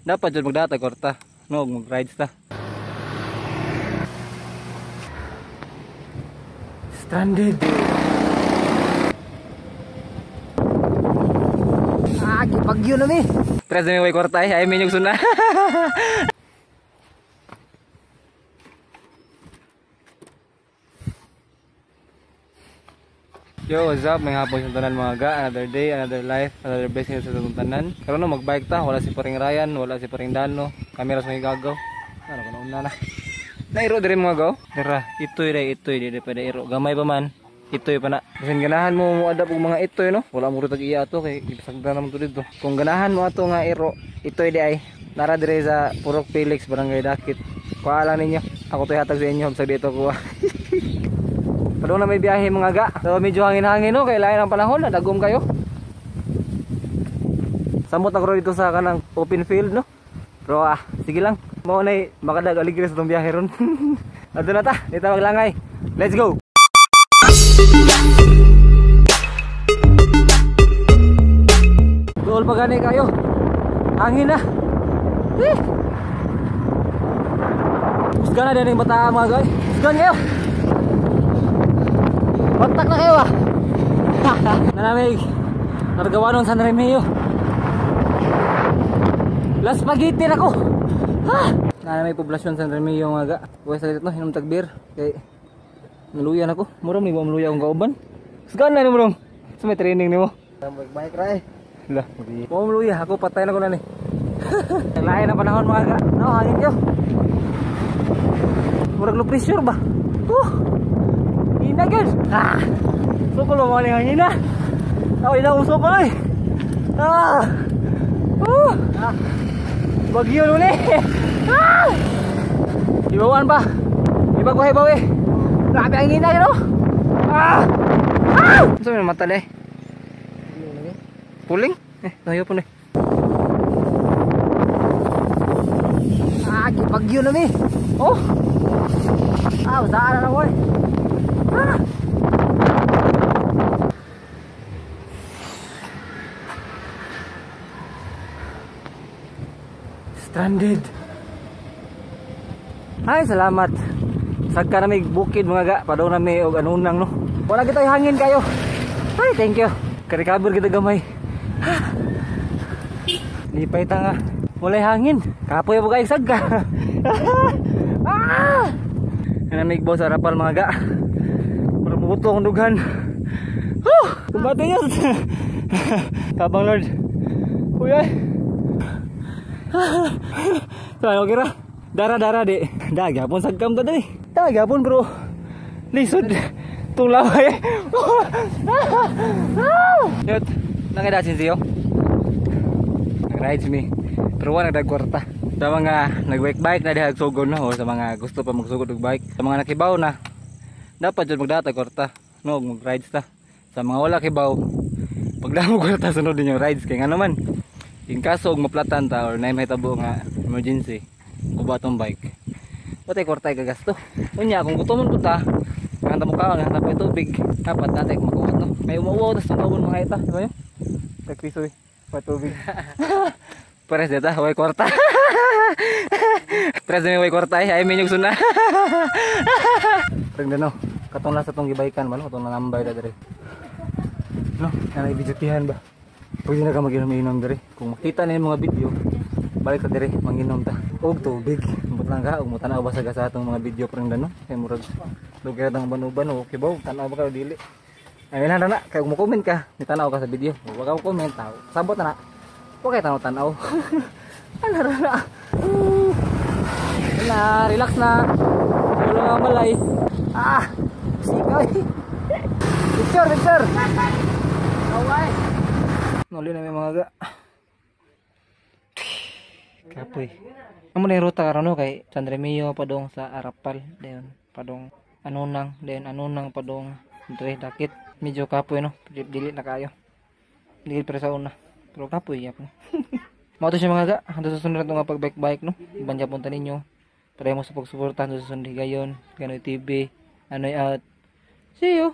Dapat jud magdata korta. No, mag-rides ta. Stranded. Gipagyo na mi. Tres na may way korta eh. Ay minyog suna. Yo, what's up? May hapon sa tanan mga ga. Another day, another life, another blessing sa tanan. Karon no magbike ta, wala si paring Ryan, wala si paring Dano. Kamera sa may gagaw. Ano ko na una na. Nairo dire mga gaw. Dira, itoy dire pa iro. Gamay pa man. Itoy pa na. Kasi ganahan mo adapt og mga itoy no. Wala mo rutag iya to kay ipasagda naman to dito. Kung ganahan mo ato nga iro, itoy di ay nara dire sa Purok Felix, Barangay Dakit. Kuha lang ninyo. Ako to'y hatag sa inyo sa dito kuha. Padung na may biyahe mga ga. So medyo hangin-hangin no, kay lain ang panahon, nadagom kayo. Samot na ko dito sa kanang open field no. Pero sige lang. Mao nay makadag aligres itong biyahe ron. Adto na ta, dito maglangay. Let's go. Dool pa gani kayo. Hangin na. Usgan na din yung bata mga guys. Usgan kayo. Kontak na kayo Nanamig. Naragawa nun San Remeo. Las Spaghetti na ko. Nanamig poblasyon San Remeo mga ga. Huwag sa dito hinum tagbir. Kay naluyan ako. Murong ni mo maluya akong kauban. Usgan na ni murong. So may training ni mo. Bike ray. Lah, mo maluya. Ako patay na ko na ni. Lain na panahon mga ga. No, hangin kayo. Murag low pressure ba? Hina guys. So ko lo mali hina. Ay na usok ay. Bagyo nun eh. Ibawan pa. Iba ko hebaw eh. Grabe ang hina yun oh. Saan yung mata deh? Puling? Tayo po na eh. Bagyo na mi. Oh. Usaha na boy. Stranded. Ay, salamat. Sagka na may bukid mga ga. Padaw na may og anunang no. Wala kita hangin kayo. Ay, thank you. Karikabur kita gamay. Lipay ta nga. Walay hangin. Kapoy po kayo sagka. Nanamig boss sa rapal mga ga. Para mabuto akong dughan. Kumbate nyo. Kabang Lord. Uy ay. So okay ra. Dara di. Dagapon sagkam ta di. Dagapon bro. Lisod. Tulaway. Yot. Nakadasin siyo. Nag-rides me. Pero wala nagdagkwarta. Sa mga nag-bike na dihag sugod na o sa mga gusto pa magsugod og bike. Sa mga nakibaw na dapat jud magdata kwarta. No, mag-rides ta. Sa mga wala kibaw, pagdamo kwarta sunod din yung rides kay nga naman. In kaso og maplatan ta or naay mahitabo nga emergency uba tong bike. Patay kwarta ay gagasto. Unya kung gutomon ko ta, kanta mo kaon nga tapay tubig. Dapat natay makuwat no. May umuwaw tas tungkabon mga ita, di ba yun? Kakrisoy, pa tubig. Pares data, way kwarta. Pares na may way kwarta ay minyog suna. Ring dano, katong nasa tong gibaikan man, katong nanambay da dire. No, nanay bidyutihan ba? Pwede na ka mag-inom dire. Kung makita na yung mga video, balik ka dire, manginom ta. Og tubig, umot lang ka, umutan na ba sa atong mga video pring dano. Kay murag lugar ng uban-uban, okay ba? Tanaw ba ka dili? Ayun na, kay kung mo-comment ka, nitanaw ka sa video. Huwag ka comment, tao. Sabot na. Okay, tanaw-tanaw. Ano na? Relax na. Wala nga malay. Sikay. Picture. Away. Nuli na may mga ga. Kapoy. Amo na yung ruta karon kay San Remeo padong sa Arapal, dayon padong Anunang padong Dre Dakit. Medyo kapoy no. Dili na kayo. Dili pa sa una. Pero kapoy yapon. Mao to siya mga ga, hangtod sa sunod nga pag-bike no. Ibanja punta ninyo. Para mo sa pagsuportahan sa sunod gayon, Ganoy TV, Anoy out. See you.